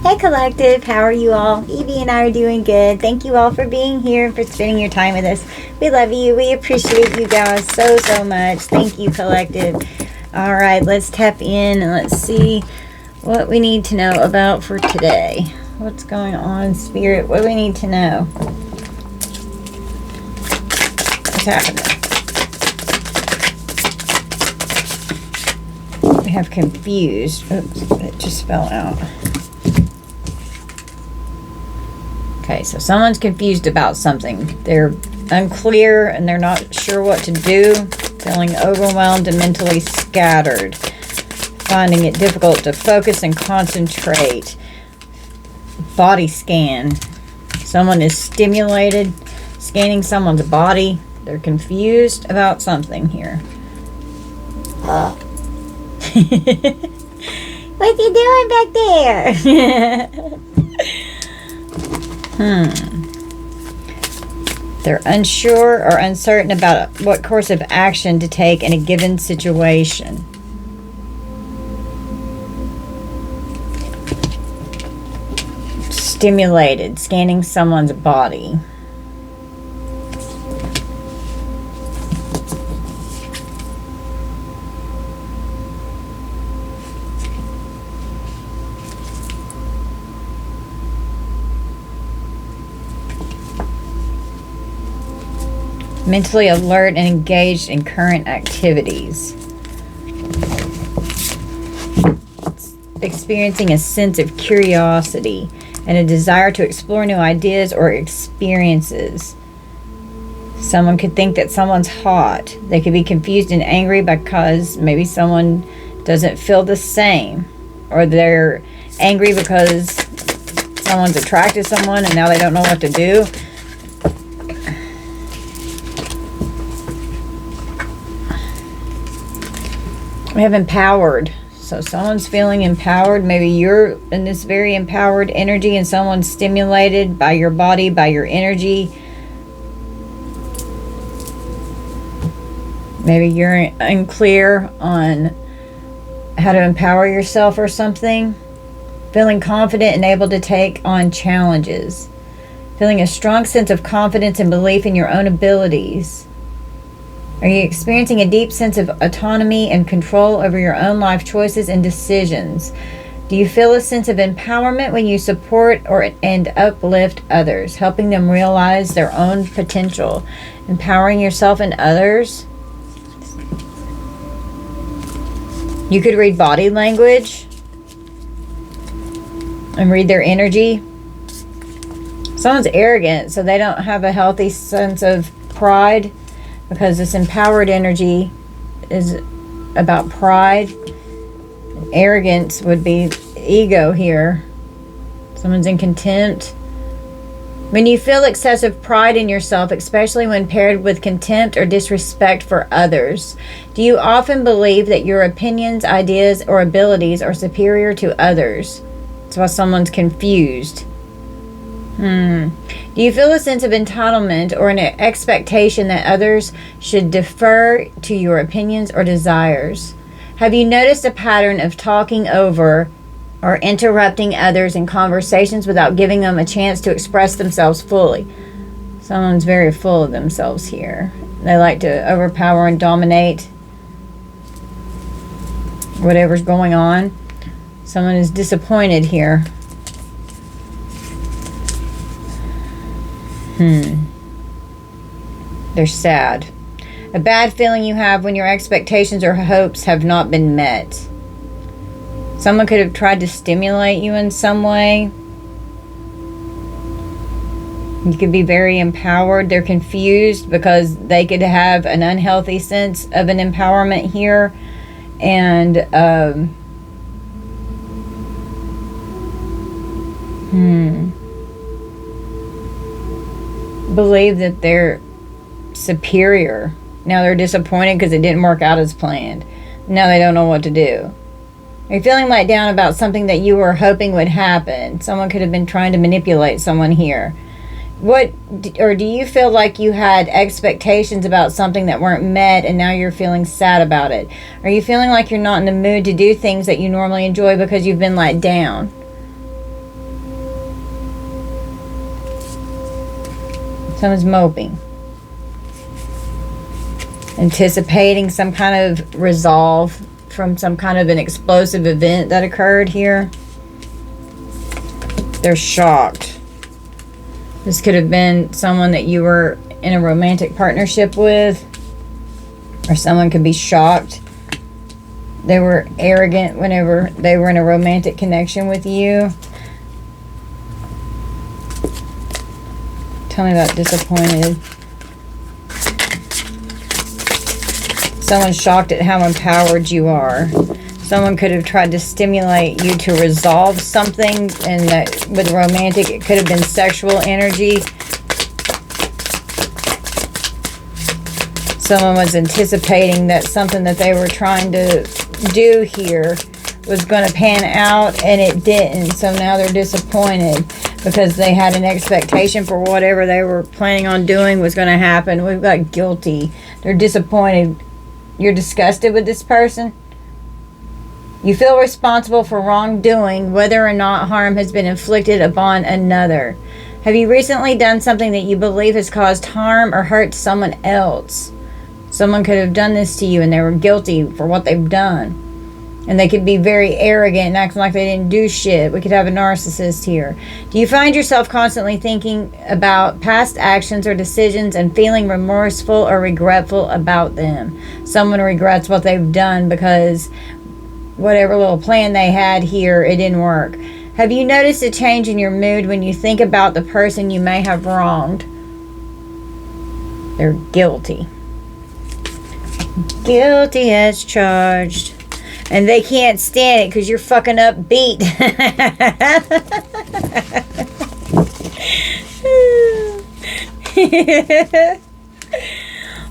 Hey Collective, how are you all? Evie and I are doing good. Thank you all for being here and for spending your time with us. We love you. We appreciate you guys so much. Thank you, Collective. All right, let's tap in and let's see what we need to know about for today. What's going on, Spirit? What do we need to know? What's happening? We have confused. Oops, it just fell out. Okay, so someone's confused about something. They're unclear and they're not sure what to do, feeling overwhelmed and mentally scattered, finding it difficult to focus and concentrate. Body scan. Someone is stimulated, scanning someone's body. They're confused about something here. What you doing back there? They're unsure or uncertain about what course of action to take in a given situation. Stimulated, scanning someone's body. Mentally alert and engaged in current activities. Experiencing a sense of curiosity and a desire to explore new ideas or experiences. Someone could think that someone's hot. They could be confused and angry because maybe someone doesn't feel the same. Or they're angry because someone's attracted to someone and now they don't know what to do. We have empowered. So someone's feeling empowered. Maybe you're in this very empowered energy and someone's stimulated by your body, by your energy. Maybe you're unclear on how to empower yourself or something. Feeling confident and able to take on challenges. Feeling a strong sense of confidence and belief in your own abilities. Are you experiencing a deep sense of autonomy and control over your own life choices and decisions? Do you feel a sense of empowerment when you support and uplift others, helping them realize their own potential, empowering yourself and others? You could read body language and read their energy. Someone's arrogant, so they don't have a healthy sense of pride. Because this empowered energy is about pride. Arrogance would be ego here. Someone's in contempt. When you feel excessive pride in yourself, especially when paired with contempt or disrespect for others, do you often believe that your opinions, ideas, or abilities are superior to others? That's why someone's confused. Do you feel a sense of entitlement or an expectation that others should defer to your opinions or desires? Have you noticed a pattern of talking over or interrupting others in conversations without giving them a chance to express themselves fully? Someone's very full of themselves here. They like to overpower and dominate whatever's going on. Someone is disappointed here. They're sad. A bad feeling you have when your expectations or hopes have not been met. Someone could have tried to stimulate you in some way. You could be very empowered. They're confused because they could have an unhealthy sense of an empowerment here. And believe that they're superior. Now they're disappointed because it didn't work out as planned. Now they don't know what to do. You're feeling let down about something that you were hoping would happen. Someone could have been trying to manipulate someone here. Do you feel like you had expectations about something that weren't met and now you're feeling sad about it? Are you feeling like you're not in the mood to do things that you normally enjoy because you've been let down? Someone's moping. Anticipating some kind of resolve from some kind of an explosive event that occurred here. They're shocked. This could have been someone that you were in a romantic partnership with. Or someone could be shocked. They were arrogant whenever they were in a romantic connection with you. Tell me about disappointed. Someone's shocked at how empowered you are. Someone could have tried to stimulate you to resolve something, and that with romantic, it could have been sexual energy. Someone was anticipating that something that they were trying to do here was going to pan out, and it didn't. So now they're disappointed because they had an expectation for whatever they were planning on doing was going to happen. We've got guilty. They're disappointed. You're disgusted with this person. You feel responsible for wrongdoing, whether or not harm has been inflicted upon another. Have you recently done something that you believe has caused harm or hurt someone else? Someone could have done this to you and they were guilty for what they've done. And they could be very arrogant and acting like they didn't do shit. We could have a narcissist here. Do you find yourself constantly thinking about past actions or decisions and feeling remorseful or regretful about them? Someone regrets what they've done because whatever little plan they had here, it didn't work. Have you noticed a change in your mood when you think about the person you may have wronged? They're guilty. Guilty as charged. And they can't stand it because you're fucking upbeat.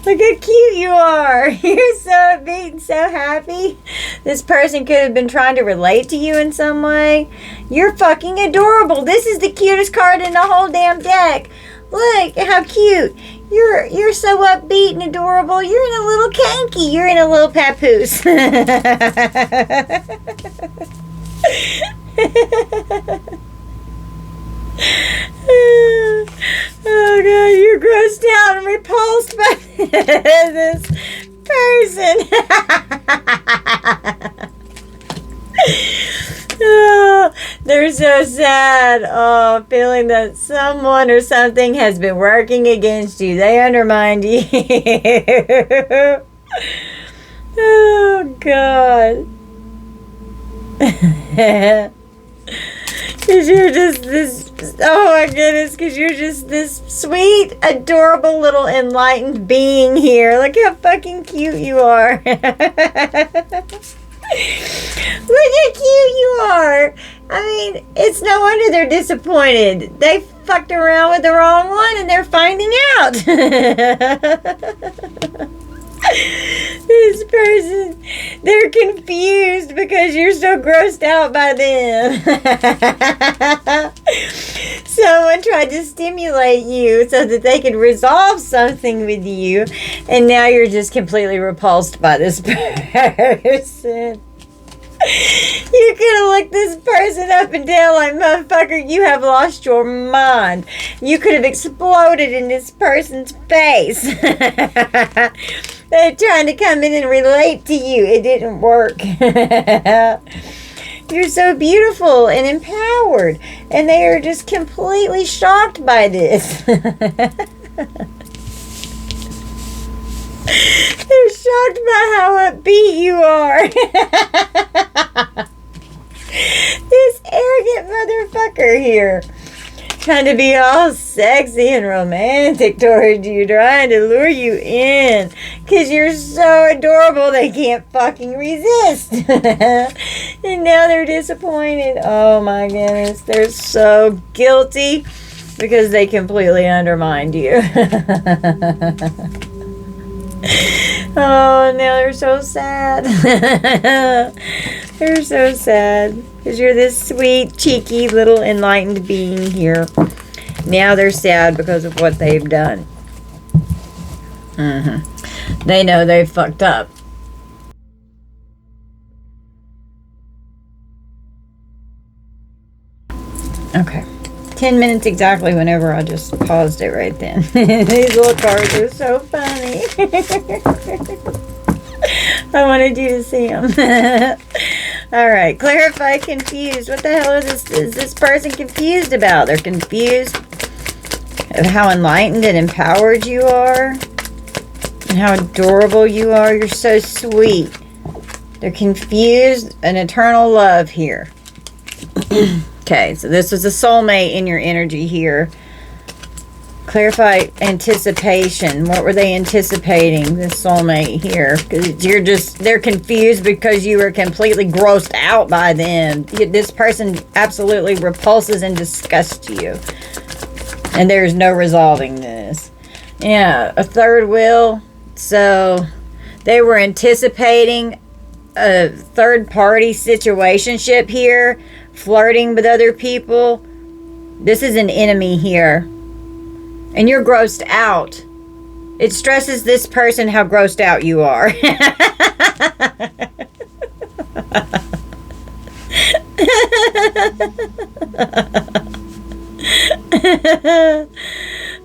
Look how cute you are. You're so upbeat and so happy. This person could have been trying to relate to you in some way. You're fucking adorable. This is the cutest card in the whole damn deck. Look how cute. You're so upbeat and adorable. You're in a little kanky. You're in a little papoose. Oh God, you're grossed out and repulsed by this person. Oh, they're so sad. Oh, feeling that someone or something has been working against you. They undermined you. Oh, God. Because you're just this, oh my goodness, because you're just this sweet, adorable little enlightened being here. Look how fucking cute you are. Look how cute you are. I mean, it's no wonder they're disappointed. They fucked around with the wrong one and they're finding out. This person, they're confused because you're so grossed out by them. Someone tried to stimulate you so that they could resolve something with you, and now you're just completely repulsed by this person. You could have looked this person up and down like, motherfucker, you have lost your mind. You could have exploded in this person's face. They're trying to come in and relate to you. It didn't work. You're so beautiful and empowered. And they are just completely shocked by this. They're shocked by how upbeat you are. This arrogant motherfucker here. Trying to be all sexy and romantic towards you. Trying to lure you in. Because you're so adorable they can't fucking resist. And now they're disappointed. Oh my goodness. They're so guilty. Because they completely undermined you. Oh, now they're so sad. They're so sad. Because you're this sweet, cheeky, little enlightened being here. Now they're sad because of what they've done. They know they've fucked up. Okay. 10 minutes exactly whenever I just paused it right then. These little cards are so funny. I wanted you to see them. All right, clarify confused. What the hell is this person confused about? They're confused of how enlightened and empowered you are and how adorable you are. You're so sweet. They're confused. An eternal love here. Okay, so this was a soulmate in your energy here. Clarify anticipation. What were they anticipating, this soulmate here? Because they're confused because you were completely grossed out by them. This person absolutely repulses and disgusts you. And there's no resolving this. Yeah, a third wheel. So they were anticipating a third party situationship here. Flirting with other people. This is an enemy here. And you're grossed out. It stresses this person how grossed out you are.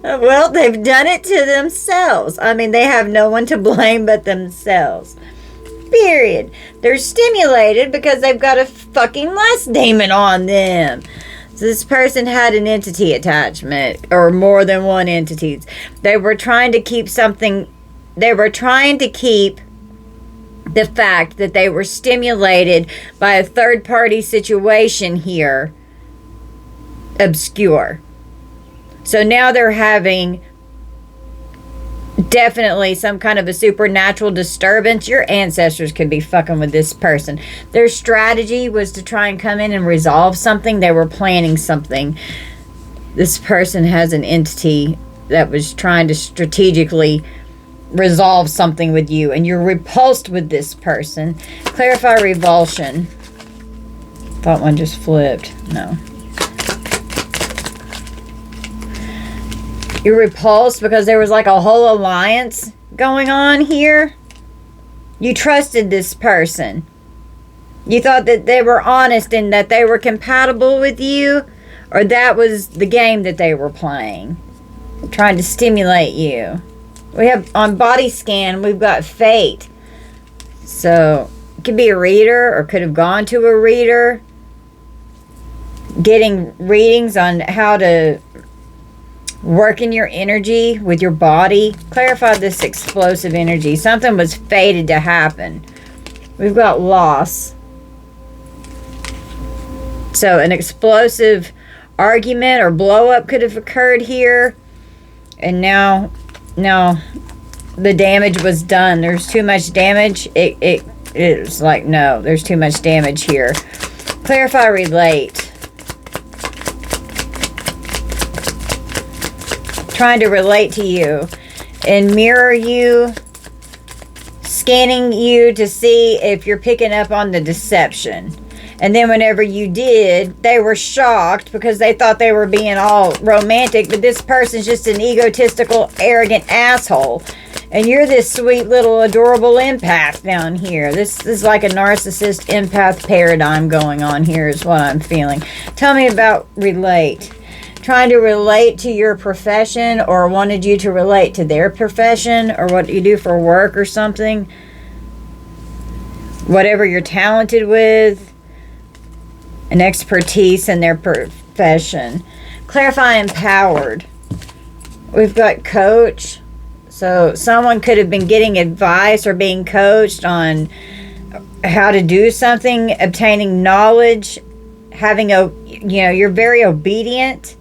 Well, they've done it to themselves. I mean, they have no one to blame but themselves. Period. They're stimulated because they've got a fucking lust demon on them. So this person had an entity attachment, or more than one entity. They were trying to keep something. They were trying to keep the fact that they were stimulated by a third party situation here obscure. So now they're having definitely some kind of a supernatural disturbance. Your ancestors could be fucking with this person. Their strategy was to try and come in and resolve something. They were planning something. This person has an entity that was trying to strategically resolve something with you, and you're repulsed with this person. Clarify revulsion. Thought one just flipped. No. You're repulsed because there was like a whole alliance going on here. You trusted this person. You thought that they were honest and that they were compatible with you, or that was the game that they were playing, trying to stimulate you. We have on body scan, we've got fate. So it could be a reader or could have gone to a reader, getting readings on how to work in your energy with your body. Clarify this explosive energy. Something was fated to happen. We've got loss. So an explosive argument or blow up could have occurred here. And now the damage was done. There's too much damage. It's like, no, there's too much damage here. Clarify relate. Trying to relate to you and mirror you, scanning you to see if you're picking up on the deception. And then whenever you did, they were shocked because they thought they were being all romantic, but this person's just an egotistical, arrogant asshole. And you're this sweet little adorable empath down here. This is like a narcissist empath paradigm going on here is what I'm feeling. Tell me about relate. Trying to relate to your profession, or wanted you to relate to their profession, or what you do for work or something. Whatever you're talented with, an expertise in their profession. Clarify empowered. We've got coach. So someone could have been getting advice or being coached on how to do something, obtaining knowledge, having you're very obedient.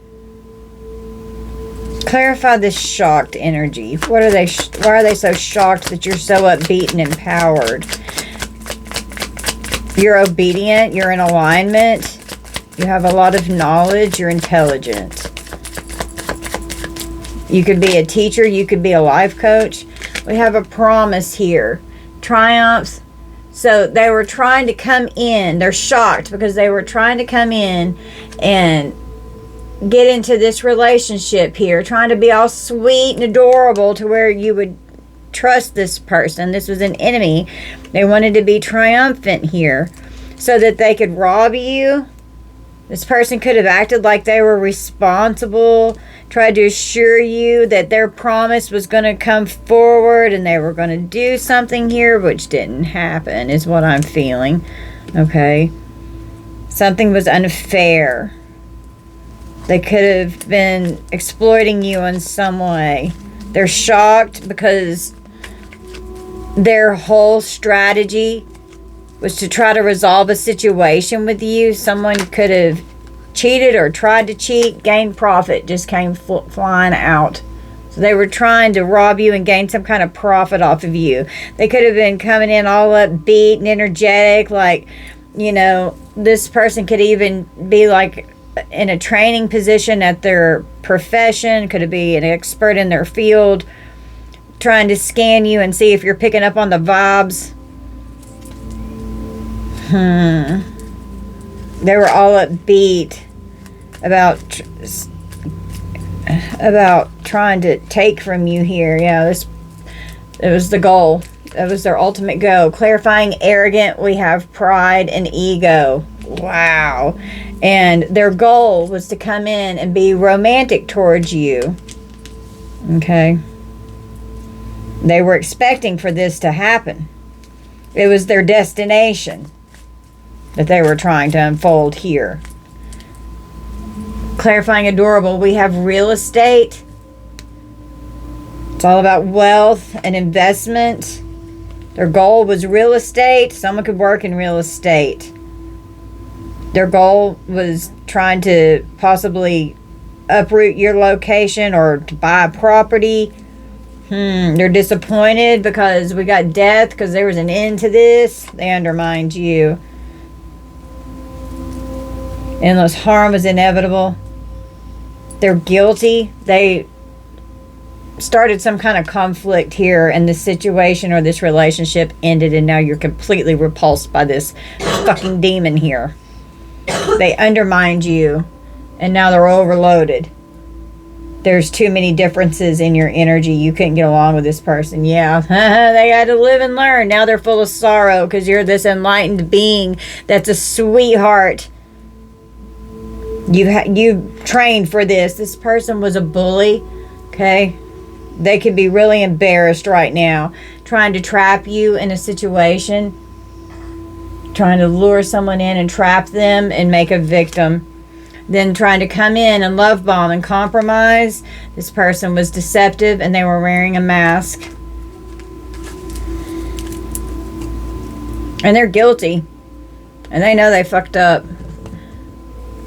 Clarify this shocked energy. Why are they so shocked that you're so upbeat and empowered? You're obedient. You're in alignment. You have a lot of knowledge. You're intelligent. You could be a teacher. You could be a life coach. We have a promise here. Triumphs. So they were trying to come in. They're shocked because they were trying to come in and get into this relationship here, trying to be all sweet and adorable to where you would trust this person. This was an enemy. They wanted to be triumphant here so that they could rob you This person could have acted like they were responsible, tried to assure you that their promise was going to come forward and they were going to do something here, which didn't happen, is what I'm feeling. Okay? Something was unfair. They could have been exploiting you in some way. They're shocked because their whole strategy was to try to resolve a situation with you. Someone could have cheated or tried to cheat, gained profit, just came flying out. So they were trying to rob you and gain some kind of profit off of you. They could have been coming in all upbeat and energetic, like, you know, this person could even be like in a training position at their profession, could be an expert in their field, trying to scan you and see if you're picking up on the vibes. They were all upbeat about trying to take from you here. Yeah, it was the goal. That was their ultimate goal. Clarifying arrogant, we have pride and ego. Wow. And their goal was to come in and be romantic towards you. Okay. They were expecting for this to happen. It was their destination that they were trying to unfold here. Clarifying adorable, we have real estate. It's all about wealth and investment. Their goal was real estate. Someone could work in real estate. Their goal was trying to possibly uproot your location or to buy a property. They're disappointed because we got death, because there was an end to this. They undermined you. Endless harm was inevitable. They're guilty. They started some kind of conflict here, and this situation or this relationship ended, and now you're completely repulsed by this fucking demon here. They undermined you, and now they're overloaded. There's too many differences in your energy. You couldn't get along with this person. Yeah, they had to live and learn. Now they're full of sorrow because you're this enlightened being that's a sweetheart. You've trained for this. This person was a bully, okay? They could be really embarrassed right now, trying to trap you in a situation, trying to lure someone in and trap them and make a victim. Then trying to come in and love bomb and compromise. This person was deceptive and they were wearing a mask. And they're guilty. And they know they fucked up.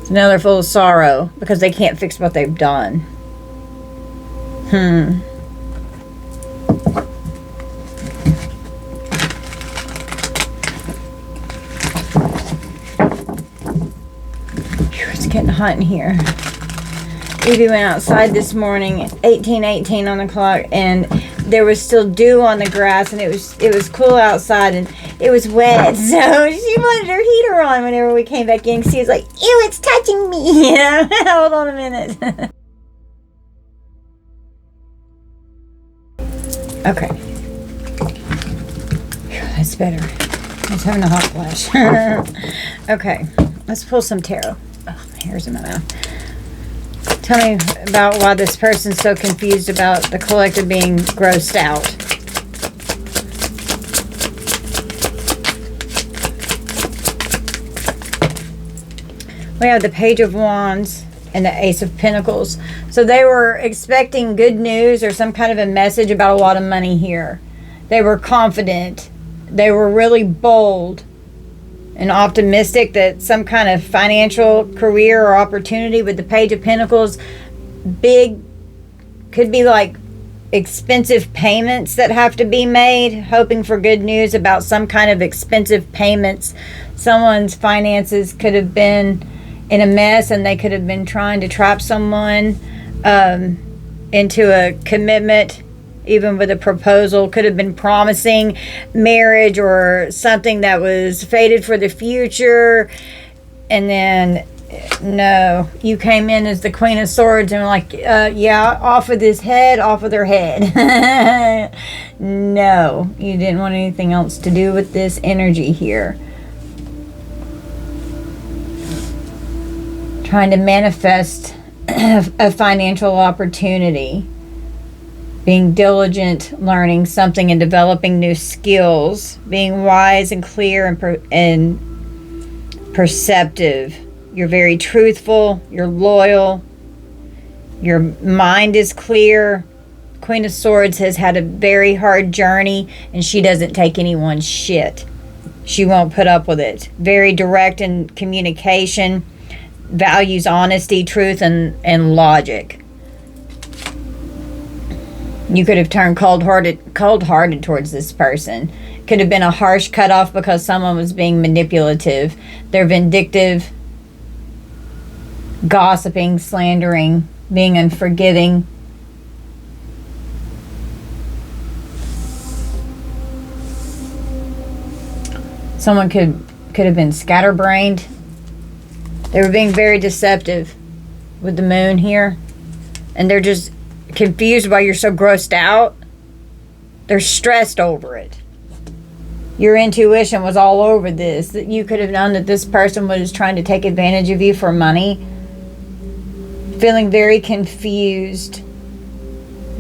So now they're full of sorrow because they can't fix what they've done. It's getting hot in here. Evie went outside this morning at 18:18 on the clock, and there was still dew on the grass, and it was cool outside, and it was wet, so she wanted her heater on whenever we came back in. She was like, ew, it's touching me. You know? Hold on a minute. Okay. Whew, that's better. I was having a hot flash. Okay, let's pull some tarot. Oh, my hair's in my mouth. Tell me about why this person's so confused about the collective being grossed out. We have the Page of Wands and the Ace of Pentacles. So they were expecting good news or some kind of a message about a lot of money here. They were confident. They were really bold and optimistic that some kind of financial career or opportunity with the Page of Pentacles, big, could be like expensive payments that have to be made, hoping for good news about some kind of expensive payments. Someone's finances could have been in a mess and they could have been trying to trap someone into a commitment. Even with a proposal, could have been promising marriage or something that was fated for the future. And then, no, you came in as the Queen of Swords and were like, yeah, off of this head, off of their head. No, you didn't want anything else to do with this energy here. trying to manifest a financial opportunity, being diligent, learning something and developing new skills, being wise and clear and perceptive. You're very truthful, you're loyal, your mind is clear. Queen of Swords has had a very hard journey, and she doesn't take anyone's shit. She won't put up with it. Very direct in communication, values honesty, truth, and logic. You could have turned cold-hearted towards this person. Could have been a harsh cutoff because someone was being manipulative. They're vindictive, gossiping, slandering, being unforgiving. Someone could have been scatterbrained. They were being very deceptive with the moon here. And they're just confused why you're so grossed out. They're stressed over it. Your intuition was all over this. That you could have known that this person was trying to take advantage of you for money. Feeling very confused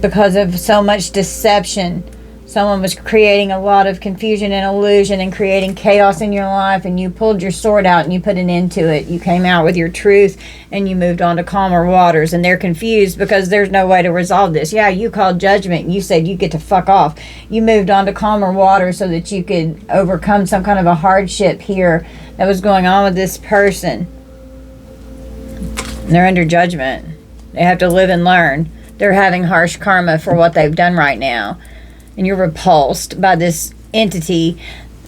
because of so much deception. Someone was creating a lot of confusion and illusion and creating chaos in your life, and you pulled your sword out and you put an end to it. You came out with your truth and you moved on to calmer waters, and they're confused because there's no way to resolve this. Yeah, you called judgment and you said you get to fuck off. You moved on to calmer waters so that you could overcome some kind of a hardship here that was going on with this person. And they're under judgment. They have to live and learn. They're having harsh karma for what they've done right now. And you're repulsed by this entity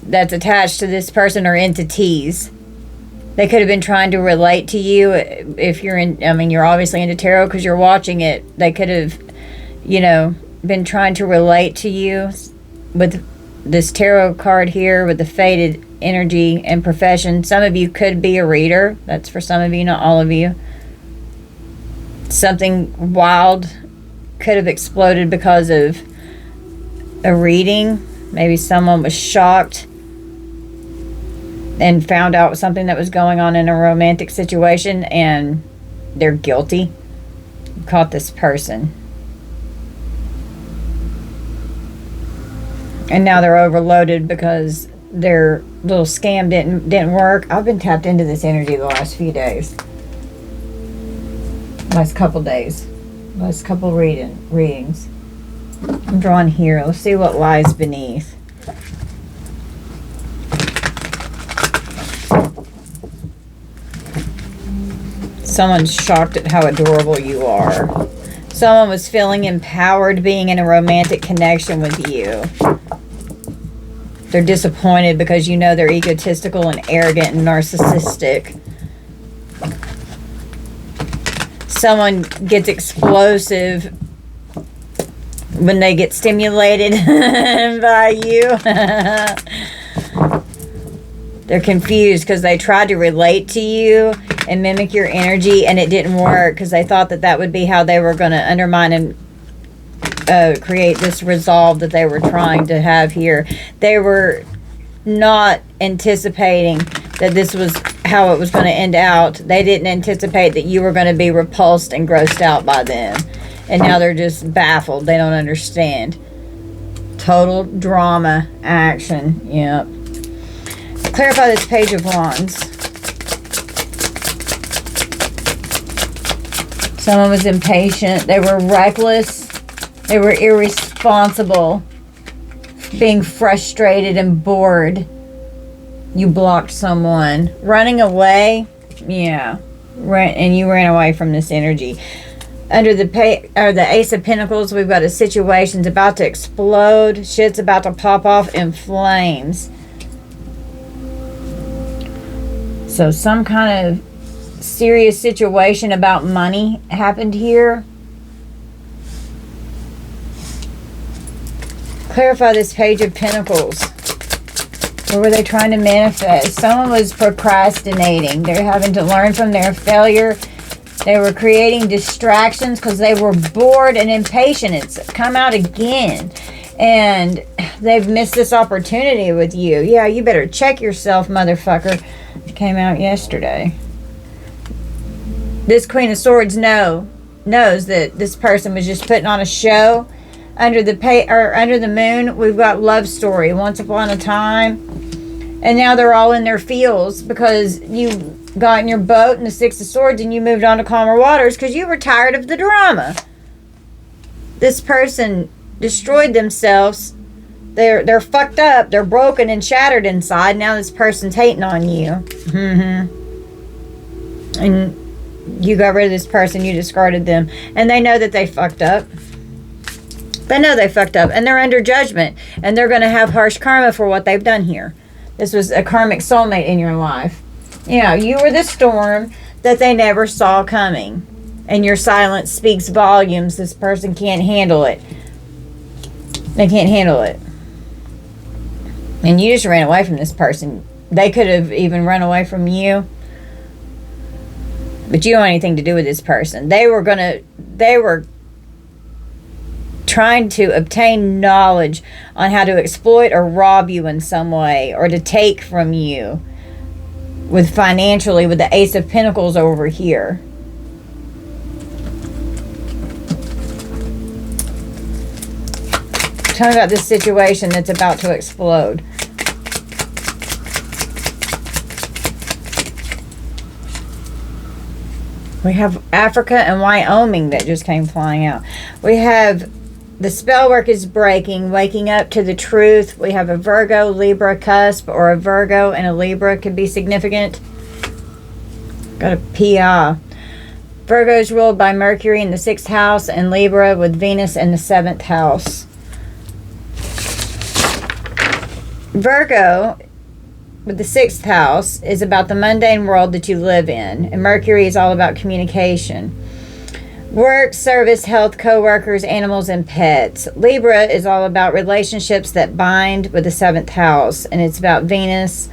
that's attached to this person or entities. They could have been trying to relate to you if you're in, I mean, you're obviously into tarot because you're watching it. They could have, been trying to relate to you with this tarot card here with the faded energy and profession. Some of you could be a reader. That's for some of you, not all of you. Something wild could have exploded because of a reading. Maybe someone was shocked and found out something that was going on in a romantic situation and they're guilty. You caught this person. And now they're overloaded because their little scam didn't work. I've been tapped into this energy the last few days. Last couple days. Last couple readings. I'm drawing here. Let's see what lies beneath. Someone's shocked at how adorable you are. Someone was feeling empowered being in a romantic connection with you. They're disappointed because you know they're egotistical and arrogant and narcissistic. Someone gets explosive when they get stimulated by you. They're confused because they tried to relate to you and mimic your energy, and it didn't work because they thought that would be how they were going to undermine and create this resolve that they were trying to have here. They were not anticipating that this was how it was going to end out. They didn't anticipate that you were going to be repulsed and grossed out by them. And now they're just baffled. They don't understand. Total drama action. Yep. Clarify this Page of Wands. Someone was impatient. They were reckless. They were irresponsible. Being frustrated and bored. You blocked someone. Running away. Yeah. And you ran away from this energy. Under the Ace of Pentacles, we've got a situation's about to explode. Shit's about to pop off in flames. So some kind of serious situation about money happened here. Clarify this Page of Pentacles. What were they trying to manifest? Someone was procrastinating. They're having to learn from their failure. They were creating distractions because they were bored and impatient. It's come out again. And they've missed this opportunity with you. Yeah, you better check yourself, motherfucker. It came out yesterday. This Queen of Swords knows that this person was just putting on a show. Under the moon, we've got love story, once upon a time. And now they're all in their feels because you got in your boat in the Six of Swords and you moved on to calmer waters because you were tired of the drama. This person destroyed themselves. They're fucked up. They're broken and shattered inside. Now this person's hating on you. And you got rid of this person. You discarded them. And they know that they fucked up. They know they fucked up. And they're under judgment. And they're going to have harsh karma for what they've done here. This was a karmic soulmate in your life. You know, you were the storm that they never saw coming. And your silence speaks volumes. This person can't handle it. They can't handle it. And you just ran away from this person. They could have even run away from you. But you don't have anything to do with this person. They were trying to obtain knowledge on how to exploit or rob you in some way, or to take from you with financially, with the Ace of Pentacles over here. Tell me about this situation that's about to explode. We have Africa and Wyoming that just came flying out. We have the spell work is breaking, waking up to the truth. We have a Virgo, Libra cusp, or a Virgo and a Libra could be significant. Got a PI. Virgo is ruled by Mercury in the 6th house and Libra with Venus in the 7th house. Virgo with the 6th house is about the mundane world that you live in. And Mercury is all about communication. Work, service, health, co-workers, animals, and pets. Libra is all about relationships that bind with the 7th house. And it's about Venus,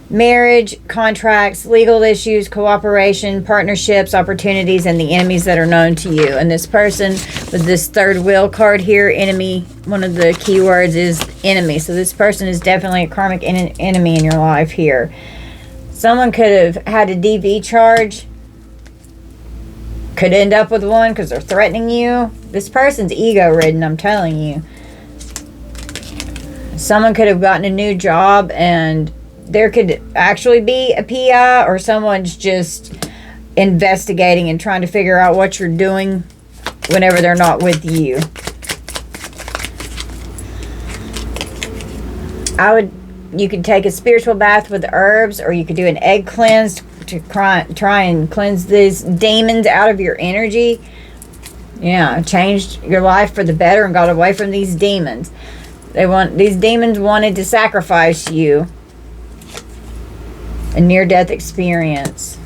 marriage, contracts, legal issues, cooperation, partnerships, opportunities, and the enemies that are known to you. And this person with this third wheel card here, enemy, one of the keywords is enemy. So this person is definitely a karmic enemy in your life here. Someone could have had a DV charge. Could end up with one because they're threatening you. This person's ego-ridden, I'm telling you. Someone could have gotten a new job and there could actually be a PI, or someone's just investigating and trying to figure out what you're doing whenever they're not with you. You could take a spiritual bath with herbs, or you could do an egg cleanse to try and cleanse these demons out of your energy. Yeah, changed your life for the better and got away from these demons. These demons wanted to sacrifice you. A near-death experience.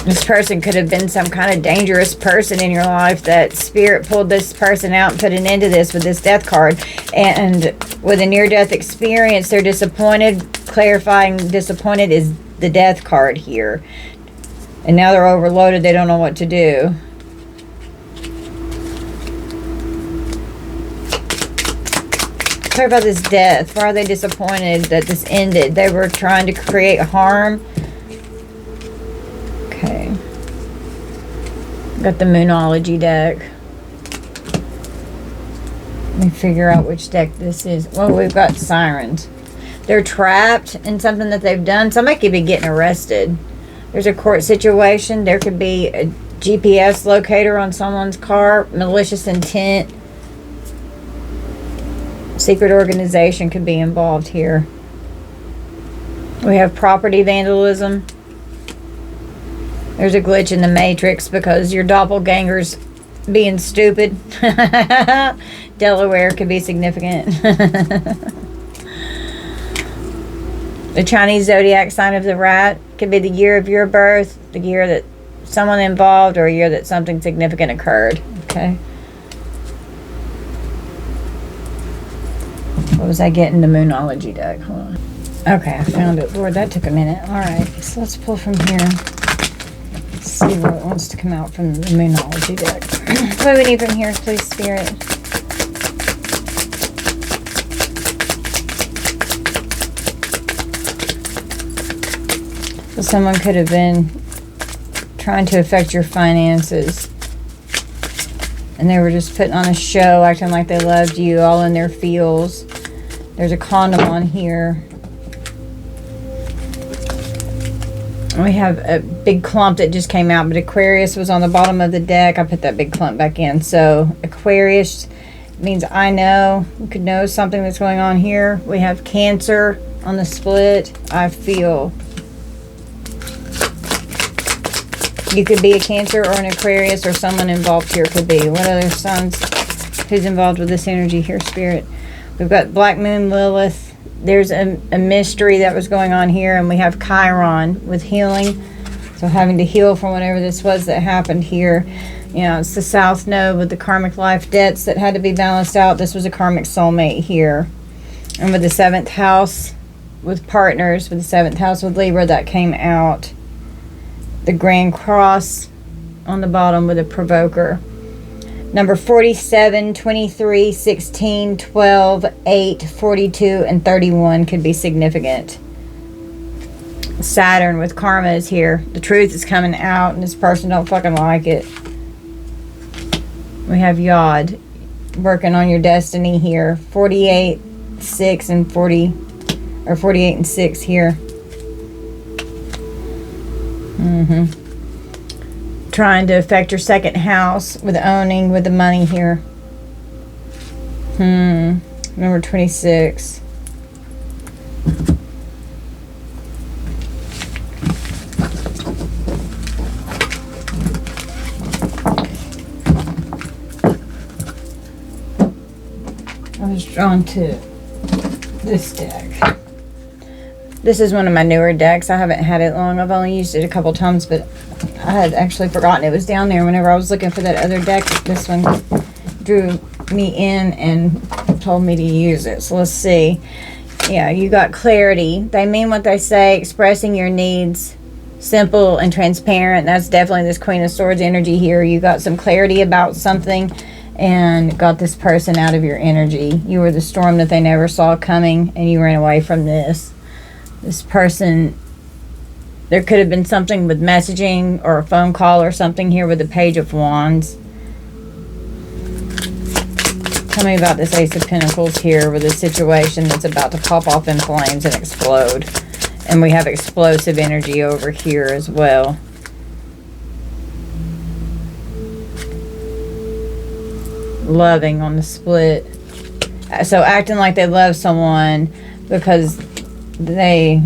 This person could have been some kind of dangerous person in your life that spirit pulled this person out and put an end to this with this death card. And with a near-death experience, they're disappointed. Clarifying disappointed is the death card here. And now they're overloaded. They don't know what to do. Talk about this death. Why are they disappointed that this ended? They were trying to create harm. Okay. Got the Moonology deck. Let me figure out which deck this is. Well, we've got Sirens. They're trapped in something that they've done. Somebody could be getting arrested. There's a court situation. There could be a GPS locator on someone's car. Malicious intent. Secret organization could be involved here. We have property vandalism. There's a glitch in the matrix because your doppelganger's being stupid. Delaware could be significant. The Chinese zodiac sign of the rat could be the year of your birth, the year that someone involved, or a year that something significant occurred. Okay. What was I getting? The Moonology deck? Hold on. Okay, I found it. Lord, that took a minute. Alright, so let's pull from here. Let's see what wants to come out from the Moonology deck. What do we need from here, please, Spirit? So someone could have been trying to affect your finances. And they were just putting on a show, acting like they loved you, all in their feels. There's a condom on here. We have a big clump that just came out, but Aquarius was on the bottom of the deck. I put that big clump back in. So Aquarius means I know. You could know something that's going on here. We have Cancer on the split. I feel. You could be a Cancer or an Aquarius, or someone involved here could be. What other signs? Who's involved with this energy here, Spirit? We've got Black Moon, Lilith. There's a mystery that was going on here, and we have Chiron with healing. So having to heal from whatever this was that happened here. You know, it's the South Node with the karmic life debts that had to be balanced out. This was a karmic soulmate here. And with the 7th house with partners, with the 7th house with Libra, that came out. The Grand Cross on the bottom with a provoker. Number 47, 23, 16, 12, 8, 42, and 31 could be significant. Saturn with karma is here. The truth is coming out, and this person don't fucking like it. We have Yod working on your destiny here. 48, 6, and 40, or 48 and 6 here. Trying to affect your 2nd house with owning, with the money here. Number 26. I was drawn to this deck. This is one of my newer decks. I haven't had it long. I've only used it a couple times, but I had actually forgotten it was down there whenever I was looking for that other deck. This one drew me in and told me to use it. So let's see. Yeah, you got clarity. They mean what they say, expressing your needs, simple and transparent. That's definitely this Queen of Swords energy here. You got some clarity about something and got this person out of your energy. You were the storm that they never saw coming, and you ran away from this. This person, there could have been something with messaging or a phone call or something here with the Page of Wands. Tell me about this Ace of Pentacles here with a situation that's about to pop off in flames and explode. And we have explosive energy over here as well. Loving on the split. So acting like they love someone because they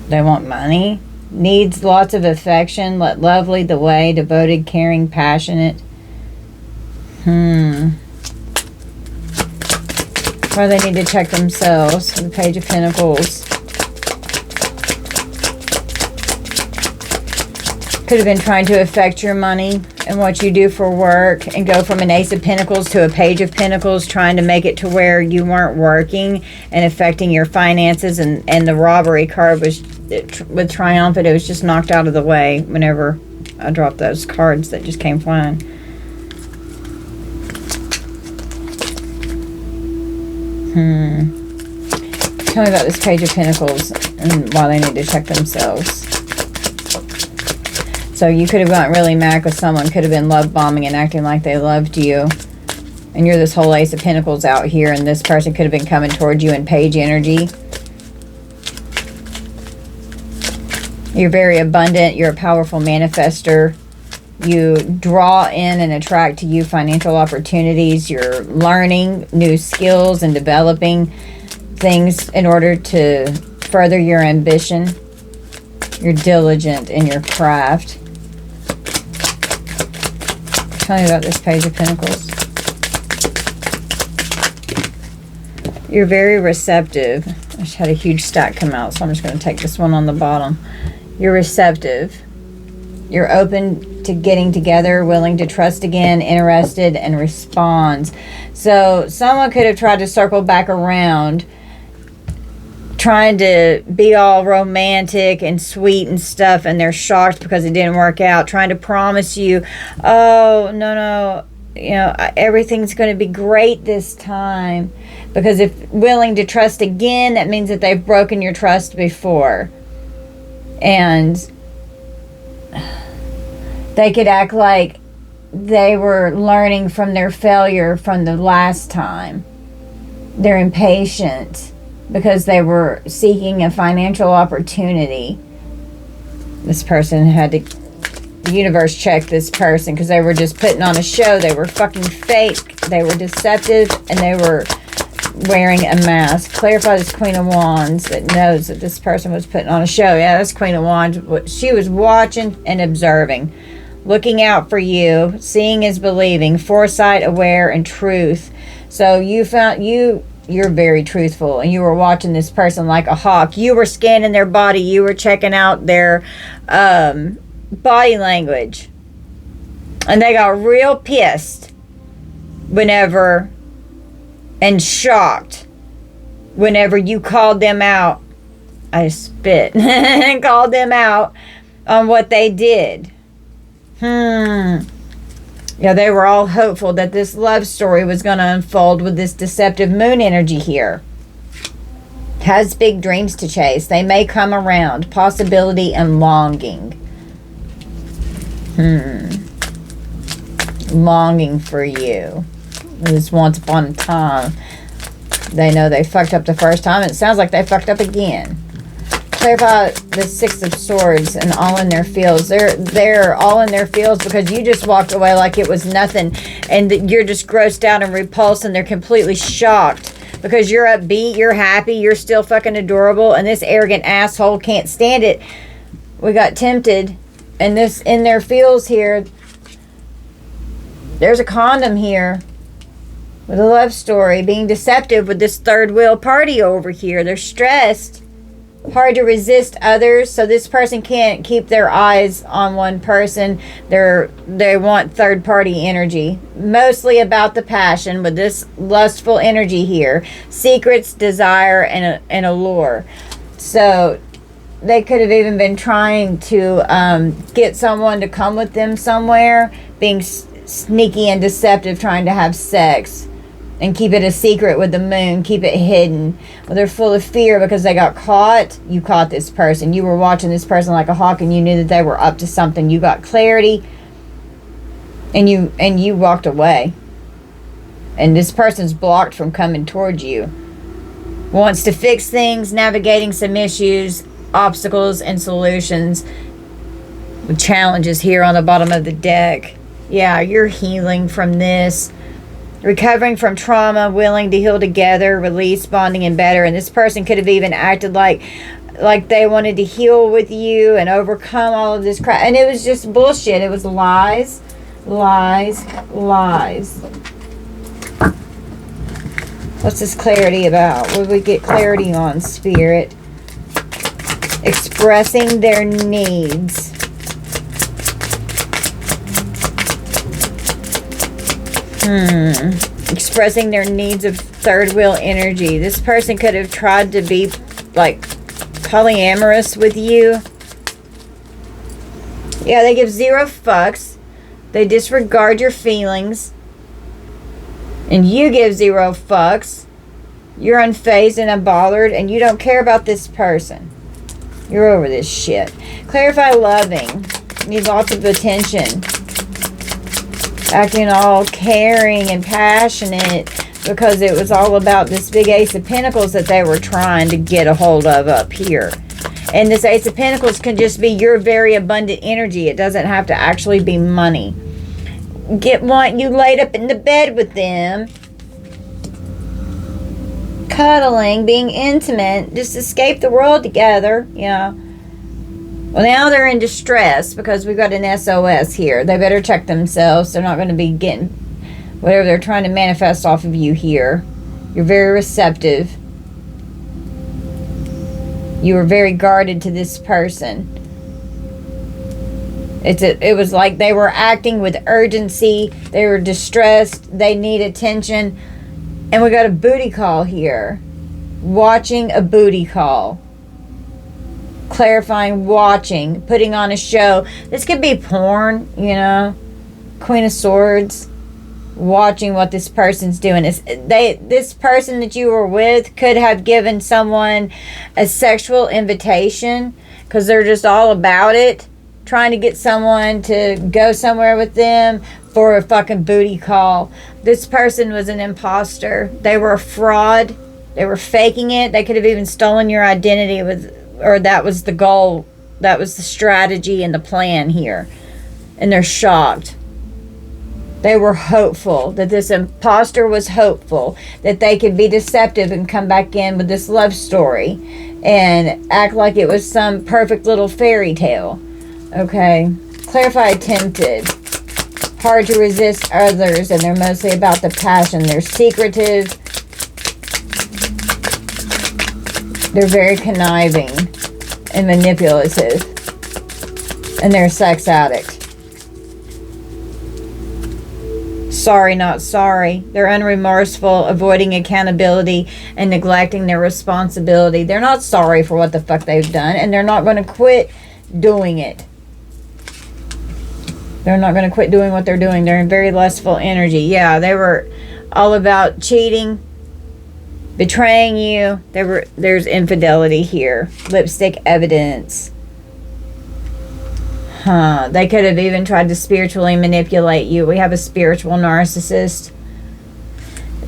want money. Needs lots of affection. Love lead the way. Devoted, caring, passionate. Or they need to check themselves. The Page of Pentacles. Could have been trying to affect your money and what you do for work, and go from an Ace of Pentacles to a Page of Pentacles, trying to make it to where you weren't working and affecting your finances. And the robbery card was, with Triumphant, it was just knocked out of the way whenever I dropped those cards that just came flying. Tell me about this Page of Pentacles and why they need to check themselves. So you could have gotten really mad with someone, could have been love bombing and acting like they loved you. And you're this whole Ace of Pentacles out here, and this person could have been coming towards you in Page energy. You're very abundant. You're a powerful manifester. You draw in and attract to you financial opportunities. You're learning new skills and developing things in order to further your ambition. You're diligent in your craft. Tell me about this Page of Pentacles. You're very receptive. I just had a huge stack come out, so I'm just going to take this one on the bottom. You're receptive. You're open to getting together, willing to trust again, interested, and responds. So someone could have tried to circle back around, trying to be all romantic and sweet and stuff, and they're shocked because it didn't work out, trying to promise you, oh, no, everything's going to be great this time. Because if willing to trust again, that means that they've broken your trust before. And they could act like they were learning from their failure from the last time. They're impatient because they were seeking a financial opportunity. This person had to, the universe checked this person because they were just putting on a show. They were fucking fake. They were deceptive, and they were wearing a mask. Clarify this Queen of Wands that knows that this person was putting on a show. Yeah, that's Queen of Wands. She was watching and observing, looking out for you. Seeing is believing. Foresight, aware, and truth. So you found you're very truthful, and you were watching this person like a hawk. You were scanning their body. You were checking out their body language, and they got real pissed whenever, and shocked whenever you called them out. I spit and called them out on what they did. Yeah, they were all hopeful that this love story was going to unfold with this deceptive moon energy here. Has big dreams to chase. They may come around. Possibility and longing. Longing for you. It was once upon a time. They know they fucked up the first time. It sounds like they fucked up again. Clarify the Six of Swords and all in their fields. They're all in their fields because you just walked away like it was nothing, and you're just grossed out and repulsed, and they're completely shocked because you're upbeat, you're happy, you're still fucking adorable, and this arrogant asshole can't stand it. We got tempted, and this in their fields here. There's a condom here with a love story being deceptive with this third wheel party over here. They're stressed. Hard to resist others, so this person can't keep their eyes on one person. They want third party energy, mostly about the passion with this lustful energy here, secrets, desire, and allure. So they could have even been trying to get someone to come with them somewhere, being sneaky and deceptive, trying to have sex. And keep it a secret with the moon. Keep it hidden. Well, they're full of fear because they got caught. You caught this person. You were watching this person like a hawk, and you knew that they were up to something. You got clarity, and you walked away. And this person's blocked from coming towards you. Wants to fix things, navigating some issues, obstacles, and solutions. With challenges here on the bottom of the deck. Yeah, you're healing from this. Recovering from trauma, willing to heal together, release, bonding, and better. And this person could have even acted like they wanted to heal with you and overcome all of this crap. And it was just bullshit. It was lies, lies, lies. What's this clarity about? What do we get clarity on, Spirit? Expressing their needs. Expressing their needs of third wheel energy. This person could have tried to be like polyamorous with you. Yeah, they give zero fucks. They disregard your feelings. And you give zero fucks. You're unfazed and unbothered, and you don't care about this person. You're over this shit. Clarify loving. Need lots of attention. Acting all caring and passionate because it was all about this big Ace of Pentacles that they were trying to get a hold of up here. And this Ace of Pentacles can just be your very abundant energy. It doesn't have to actually be money. You laid up in the bed with them. Cuddling, being intimate, just escape the world together, Well, now they're in distress because we've got an SOS here. They better check themselves. They're not going to be getting whatever they're trying to manifest off of you here. You're very receptive. You were very guarded to this person. It was like they were acting with urgency. They were distressed. They need attention. And we got a booty call here. Watching a booty call. Clarifying, watching, putting on a show. This could be porn, Queen of Swords. watching what this person's doing. This person that you were with could have given someone a sexual invitation, because they're just all about it, trying to get someone to go somewhere with them for a fucking booty call. This person was an imposter. They were a fraud. They were faking it. They could have even stolen your identity or that was the goal. That was the strategy and the plan here. And they're shocked. They were hopeful that this imposter was hopeful that they could be deceptive and come back in with this love story and act like it was some perfect little fairy tale. Okay. Clarify attempted. Hard to resist others, and they're mostly about the passion. They're secretive. They're very conniving and manipulative. And they're a sex addict. Sorry, not sorry. They're unremorseful, avoiding accountability and neglecting their responsibility. They're not sorry for what the fuck they've done, and they're not going to quit doing it. They're not going to quit doing what they're doing. They're in very lustful energy. Yeah, they were all about cheating, betraying you. There's infidelity here. Lipstick evidence. They could have even tried to spiritually manipulate you. We have a spiritual narcissist.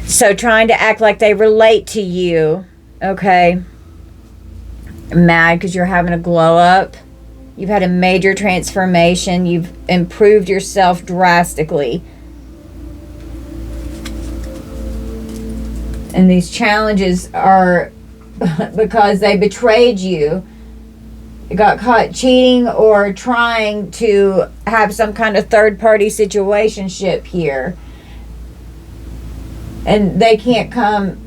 So trying to act like they relate to you. Okay. Mad because you're having a glow up. You've had a major transformation. You've improved yourself drastically. And these challenges are because they betrayed you. Got caught cheating or trying to have some kind of third-party situationship here. And they can't come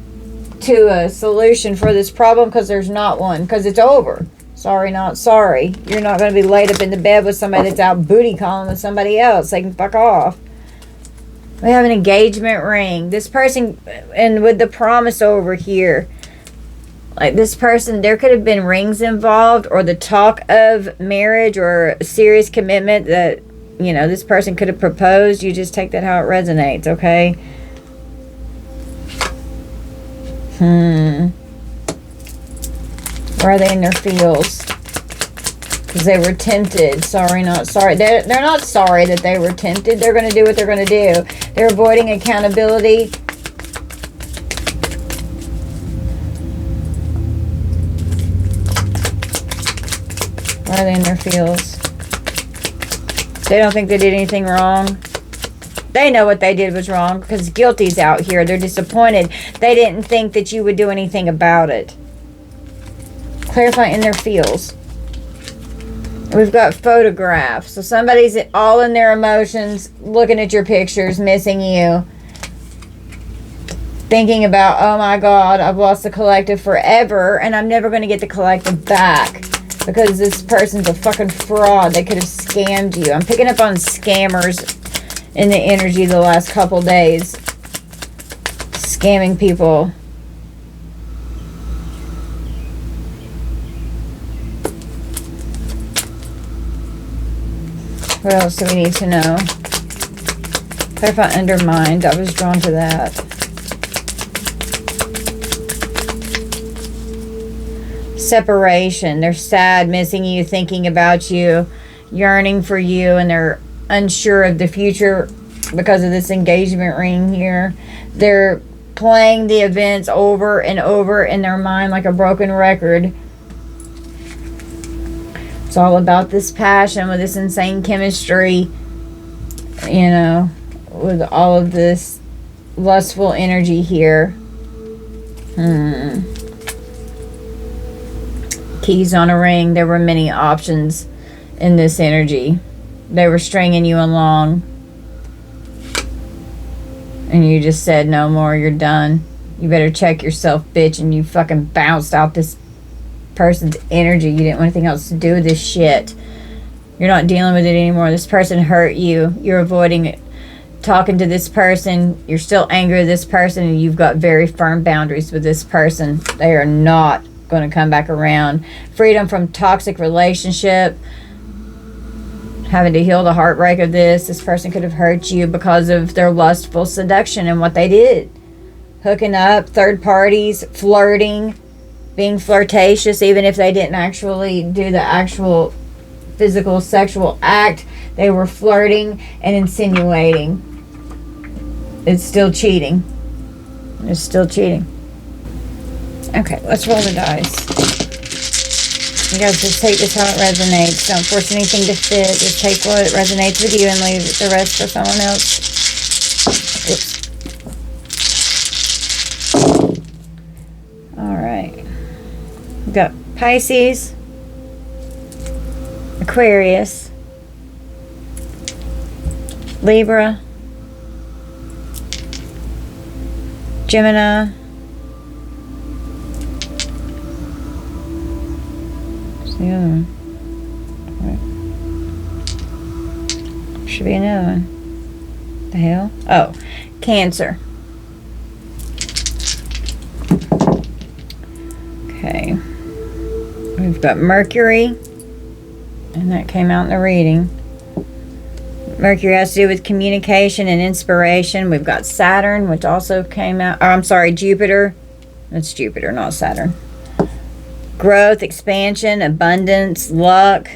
to a solution for this problem because there's not one. Because it's over. Sorry, not sorry. You're not going to be laid up in the bed with somebody that's out booty calling with somebody else. They can fuck off. We have an engagement ring. This person, and with the promise over here, like this person, there could have been rings involved or the talk of marriage or a serious commitment that, you know, this person could have proposed. You just take that how it resonates, okay? Where are they in their feels? Because they were tempted. Sorry, not sorry. They're not sorry that they were tempted. They're going to do what they're going to do. They're avoiding accountability. Where are they in their feels? They don't think they did anything wrong. They know what they did was wrong because guilty's out here. They're disappointed. They didn't think that you would do anything about it. Clarify in their feels. We've got photographs. So somebody's all in their emotions, looking at your pictures, missing you. Thinking about, oh my God, I've lost the collective forever and I'm never going to get the collective back. Because this person's a fucking fraud. They could have scammed you. I'm picking up on scammers in the energy the last couple days. Scamming people. What else do we need to know? Clarify undermined. I was drawn to that. Separation. They're sad, missing you, thinking about you, yearning for you, and they're unsure of the future because of this engagement ring here. They're playing the events over and over in their mind like a broken record. It's all about this passion with this insane chemistry, you know, with all of this lustful energy here. Keys on a ring. There were many options in this energy. They were stringing you along. And you just said, no more, you're done. You better check yourself, bitch. And you fucking bounced out this person's energy. You didn't want anything else to do with this shit. You're not dealing with it anymore. This person hurt you. You're avoiding it. Talking to this person. You're still angry with this person. And you've got very firm boundaries with this person. They are not going to come back around. Freedom from toxic relationship. having to heal the heartbreak of this. This person could have hurt you because of their lustful seduction and what they did. Hooking up, third parties, flirting, being flirtatious, even if they didn't actually do the actual physical sexual act. They were flirting and insinuating. It's still cheating. It's still cheating. Okay, let's roll the dice. You guys just take this how it resonates. Don't force anything to fit. Just take what resonates with you and leave the rest for someone else. Oops. Alright. We've got Pisces, Aquarius, Libra, Gemini, the other one. Right. Should be another one. The hell? Oh, Cancer. Okay. We've got Mercury, and that came out in the reading. Mercury has to do with communication and inspiration. We've got Saturn, which also came out. Oh, I'm sorry, Jupiter. That's Jupiter, not Saturn. Growth, expansion, abundance, luck.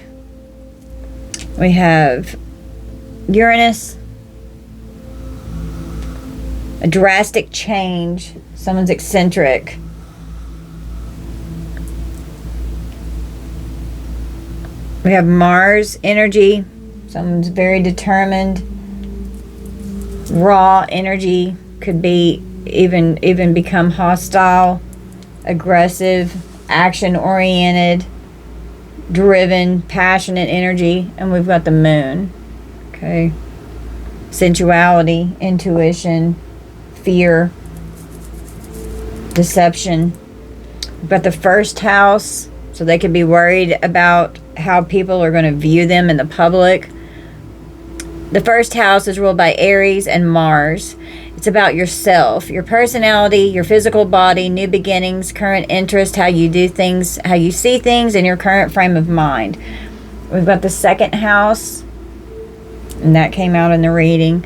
We have Uranus. A drastic change. Someone's eccentric. We have Mars energy. Someone's very determined. Raw energy. Could be even become hostile, aggressive, action-oriented, driven, passionate energy. And we've got the moon. Okay. Sensuality, intuition, fear, deception. We've got the first house, so they could be worried about how people are going to view them in the public. The first house is ruled by Aries and Mars. It's about yourself, your personality, your physical body, new beginnings, current interest, how you do things, how you see things, and your current frame of mind. We've got the second house, and that came out in the reading.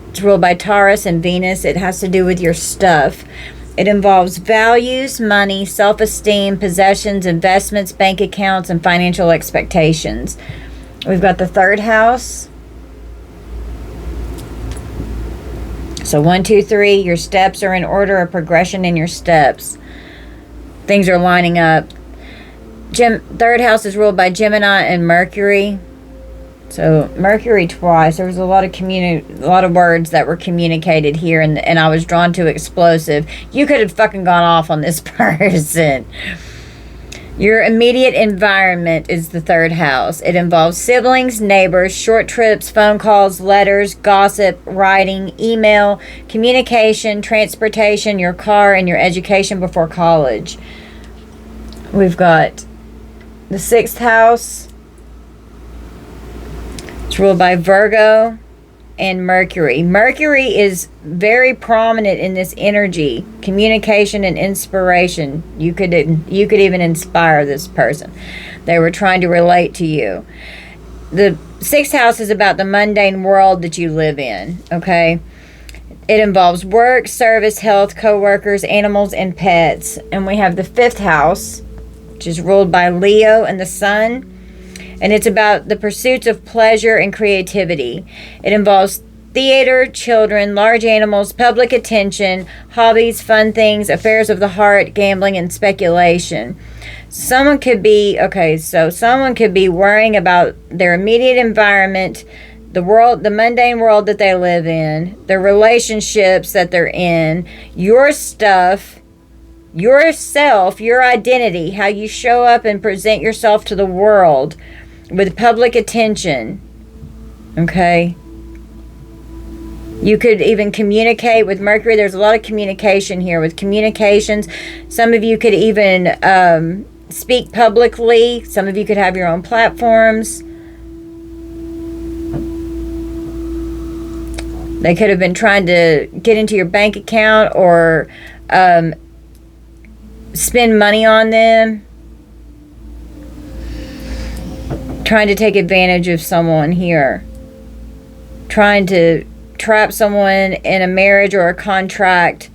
It's ruled by Taurus and Venus. It has to do with your stuff. It involves values, money, self-esteem, possessions, investments, bank accounts, and financial expectations. We've got the third house. So 1, 2, 3, your steps are in order, a progression in your steps. Things are lining up. Third house is ruled by Gemini and Mercury. So Mercury twice. There was a lot of words that were communicated here, and I was drawn to explosive. You could have fucking gone off on this person. Your immediate environment is the third house. It involves siblings, neighbors, short trips, phone calls, letters, gossip, writing, email, communication, transportation, your car, and your education before college. We've got the sixth house. It's ruled by Virgo and Mercury. Mercury is very prominent in this energy, communication and inspiration. You could even inspire this person. They were trying to relate to you. The sixth house is about the mundane world that you live in, okay? It involves work, service, health, co-workers, animals, and pets. And we have the fifth house, which is ruled by Leo and the Sun. And it's about the pursuits of pleasure and creativity. It involves theater, children, large animals, public attention, hobbies, fun things, affairs of the heart, gambling, and speculation. Someone could be worrying about their immediate environment, the world, the mundane world that they live in, the relationships that they're in, your stuff, yourself, your identity, how you show up and present yourself to the world with public attention. Okay? You could even communicate with Mercury. There's a lot of communication here with communications. Some of you could even speak publicly. Some of you could have your own platforms. They could have been trying to get into your bank account or spend money on them. trying to take advantage of someone here, trying to trap someone in a marriage or a contract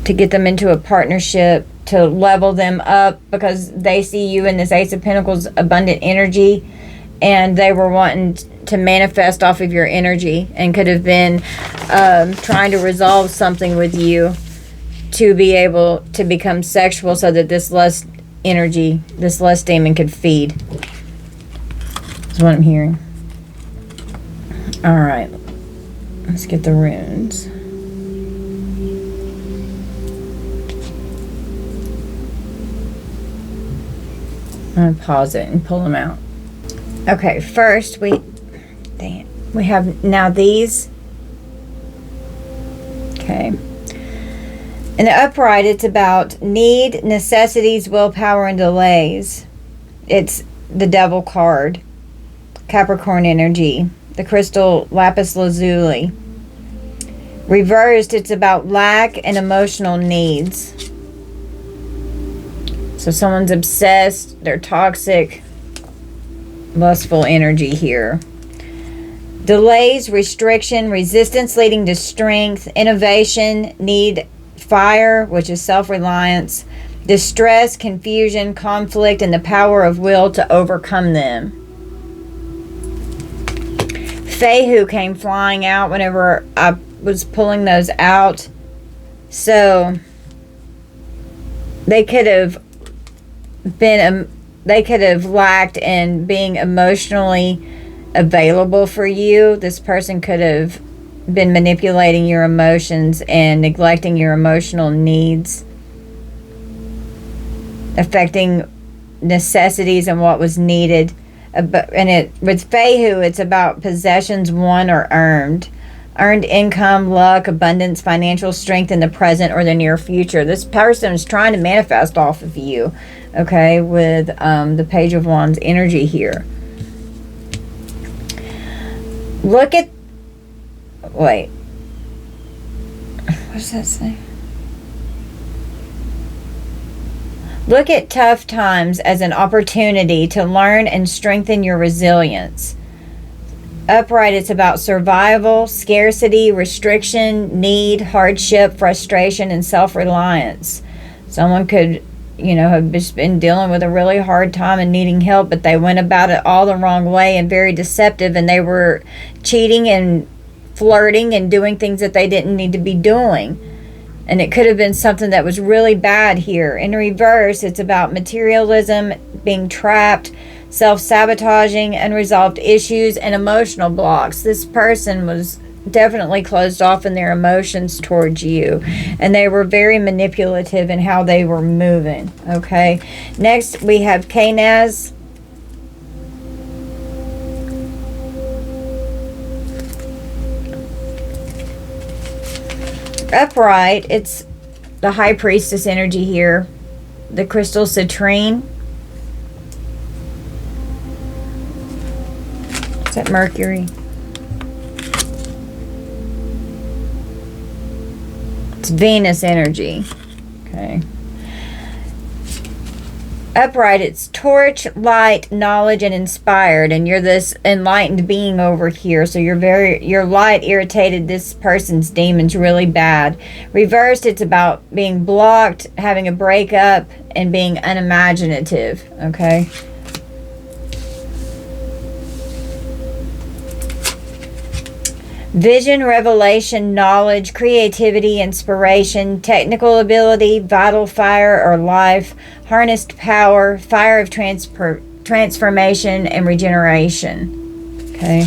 to get them into a partnership, to level them up, because they see you in this Ace of Pentacles abundant energy, and they were wanting to manifest off of your energy, and could have been trying to resolve something with you to be able to become sexual, so that this lust energy, this lust demon, could feed. That's what I'm hearing. All right, let's get the runes. I'm gonna pause it and pull them out. Okay, first we have now these. Okay. In the upright, it's about need, necessities, willpower, and delays. It's the Devil card, Capricorn energy, the crystal lapis lazuli. Reversed, it's about lack and emotional needs. So someone's obsessed, they're toxic, lustful energy here. Delays, restriction, resistance leading to strength, innovation, need, fire, which is self-reliance, distress, confusion, conflict, and the power of will to overcome them. Fehu came flying out whenever I was pulling those out. So they could have lacked in being emotionally available for you. This person could have been manipulating your emotions and neglecting your emotional needs, affecting necessities and what was needed. And with Fehu, it's about possessions won or earned income, luck, abundance, financial strength in the present or the near future. This person is trying to manifest off of you, okay, with the Page of Wands energy here. Look at, wait, what does that say? Look at tough times as an opportunity to learn and strengthen your resilience. Upright, it's about survival, scarcity, restriction, need, hardship, frustration, and self-reliance. Someone could, have just been dealing with a really hard time and needing help, but they went about it all the wrong way and very deceptive, and they were cheating and flirting and doing things that they didn't need to be doing. And it could have been something that was really bad here. In reverse, it's about materialism, being trapped, self-sabotaging, unresolved issues, and emotional blocks. This person was definitely closed off in their emotions towards you, and they were very manipulative in how they were moving. Okay, next we have Kanaz. Upright, it's the High Priestess energy here, the crystal citrine. Is that Mercury? It's Venus energy. Okay. Upright, it's torch, light, knowledge, and inspired, and you're this enlightened being over here. So your light irritated this person's demons really bad. Reversed, it's about being blocked, having a breakup, and being unimaginative. Okay. Vision, revelation, knowledge, creativity, inspiration, technical ability, vital fire or life, harnessed power, fire of transformation and regeneration. Okay.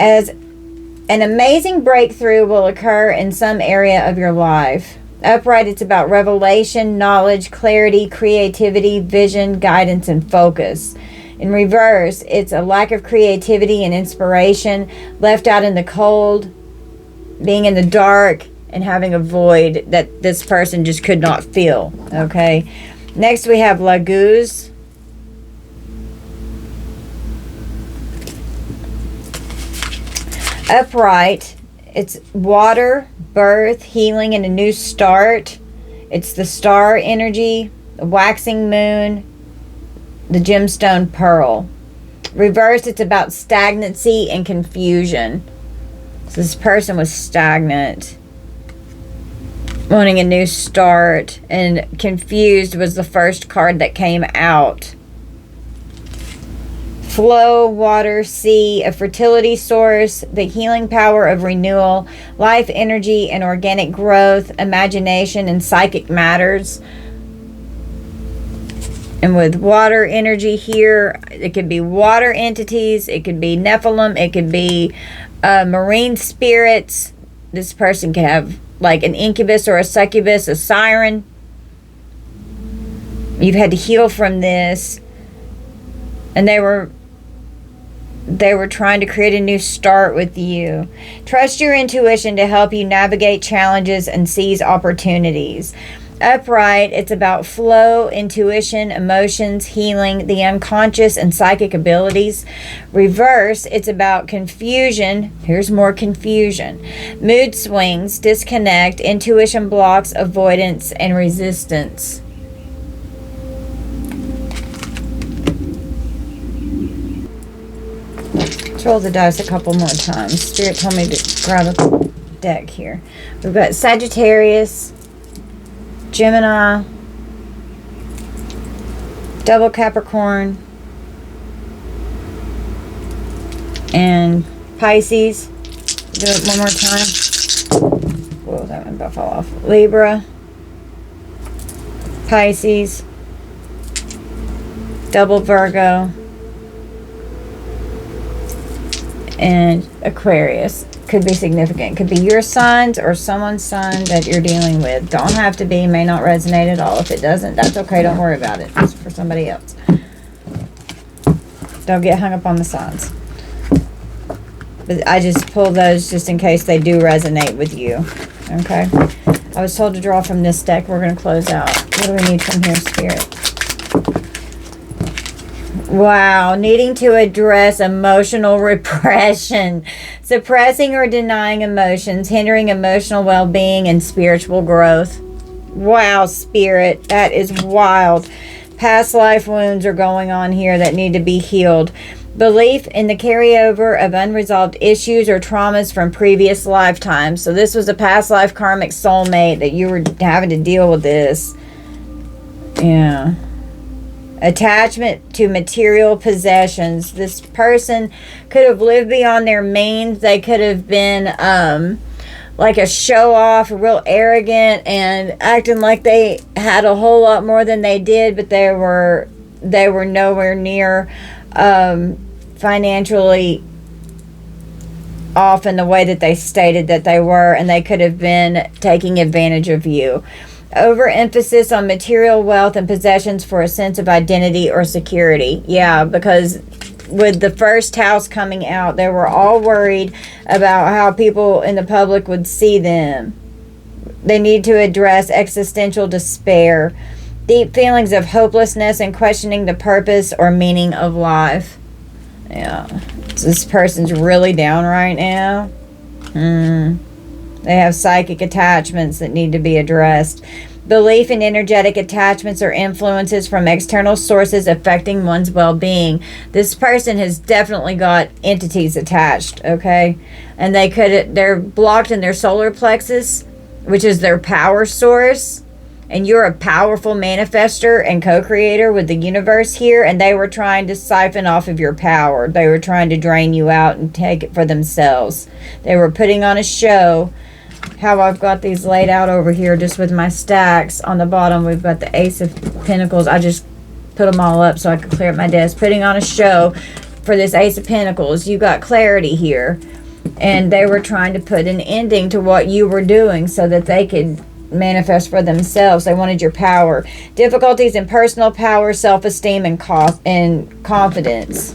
As an amazing breakthrough will occur in some area of your life. Upright, it's about revelation, knowledge, clarity, creativity, vision, guidance, and focus. In reverse, it's a lack of creativity and inspiration, left out in the cold, being in the dark, and having a void that this person just could not fill. Okay. Next we have Laguz. Upright, it's water, birth, healing, and a new start. It's the star energy, the waxing moon, the gemstone pearl. Reversed, it's about stagnancy and confusion. So this person was stagnant, wanting a new start, and confused was the first card that came out. Flow, water, sea, a fertility source, the healing power of renewal, life energy and organic growth, imagination and psychic matters. And with water energy here, it could be water entities, it could be Nephilim, it could be marine spirits. This person could have like an incubus or a succubus, a siren. You've had to heal from this. And they were trying to create a new start with you. Trust your intuition to help you navigate challenges and seize opportunities. Upright, it's about flow, intuition, emotions, healing, the unconscious and psychic abilities. Reverse, it's about confusion. Here's more confusion. Mood swings, disconnect, intuition blocks, avoidance, and resistance. Let's roll the dice a couple more times. Spirit told me to grab a deck here. We've got Sagittarius, Gemini, double Capricorn, and Pisces. Do it one more time. Whoa, that one about to fall off. Libra, Pisces, double Virgo, and Aquarius. Could be significant. Could be your signs or someone's sign that you're dealing with. Don't have to be. May not resonate at all. If it doesn't, that's okay. Don't worry about it. It's for somebody else. Don't get hung up on the signs. But I just pull those just in case they do resonate with you. Okay? I was told to draw from this deck. We're going to close out. What do we need from here, Spirit? Wow, needing to address emotional repression, suppressing or denying emotions, hindering emotional well-being and spiritual growth. Wow, Spirit, that is wild. Past life wounds are going on here that need to be healed. Belief in the carryover of unresolved issues or traumas from previous lifetimes. So this was a past life karmic soulmate that you were having to deal with this. Yeah. Attachment to material possessions. This person could have lived beyond their means. They could have been like a show off, real arrogant and acting like they had a whole lot more than they did, but they were nowhere near financially off in the way that they stated that they were, and they could have been taking advantage of you. Overemphasis on material wealth and possessions for a sense of identity or security. Yeah, because with the first house coming out, they were all worried about how people in the public would see them. They need to address existential despair, deep feelings of hopelessness, and questioning the purpose or meaning of life. Yeah, so this person's really down right now. They have psychic attachments that need to be addressed. Belief in energetic attachments or influences from external sources affecting one's well-being. This person has definitely got entities attached, okay? And they're blocked in their solar plexus, which is their power source. And you're a powerful manifester and co-creator with the universe here, and they were trying to siphon off of your power. They were trying to drain you out and take it for themselves. They were putting on a show. How I've got these laid out over here just with my stacks. On the bottom we've got the Ace of Pentacles. I just put them all up so I could clear up my desk. Putting on a show for this Ace of Pentacles. You got clarity here. And they were trying to put an ending to what you were doing so that they could manifest for themselves. They wanted your power. Difficulties in personal power, self-esteem, and confidence.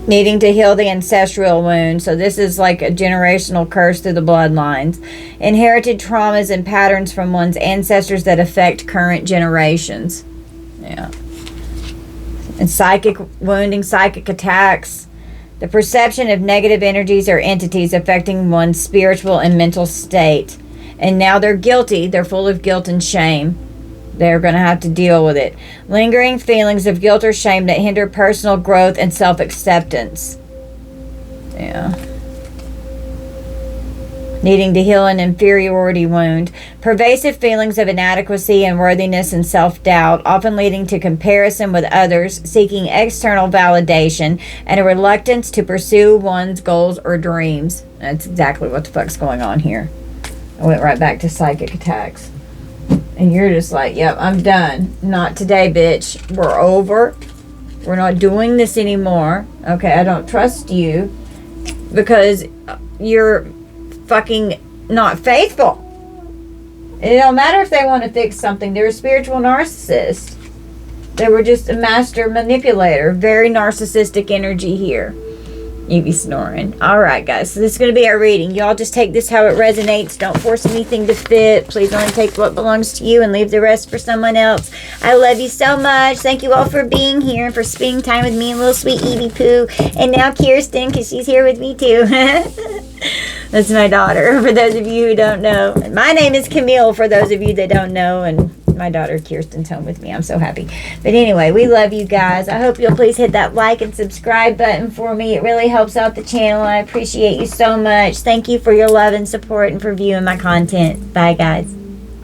Needing to heal the ancestral wound. So this is like a generational curse through the bloodlines. Inherited traumas and patterns from one's ancestors that affect current generations. Yeah. And psychic wounding, psychic attacks. The perception of negative energies or entities affecting one's spiritual and mental state. And now they're guilty. They're full of guilt and shame. They're going to have to deal with it. Lingering feelings of guilt or shame that hinder personal growth and self-acceptance. Yeah. Needing to heal an inferiority wound. Pervasive feelings of inadequacy and worthiness and self-doubt, often leading to comparison with others, seeking external validation, and a reluctance to pursue one's goals or dreams. That's exactly what the fuck's going on here. I went right back to psychic attacks. And you're just like, yep, I'm done. Not today, bitch. We're over. We're not doing this anymore. Okay, I don't trust you because you're fucking not faithful. It don't matter if they want to fix something. They're a spiritual narcissist. They were just a master manipulator. Very narcissistic energy here. You be snoring. Alright, guys. So this is going to be our reading. Y'all just take this how it resonates. Don't force anything to fit. Please only take what belongs to you and leave the rest for someone else. I love you so much. Thank you all for being here and for spending time with me and little sweet Evie Pooh. And now Kirsten, because she's here with me too. That's my daughter, for those of you who don't know. And my name is Camille, for those of you that don't know. And my daughter Kirsten's home with me. I'm so happy. But anyway, we love you guys. I hope you'll please hit that like and subscribe button for me. It really helps out the channel. I appreciate you so much. Thank you for your love and support and for viewing my content. Bye, guys.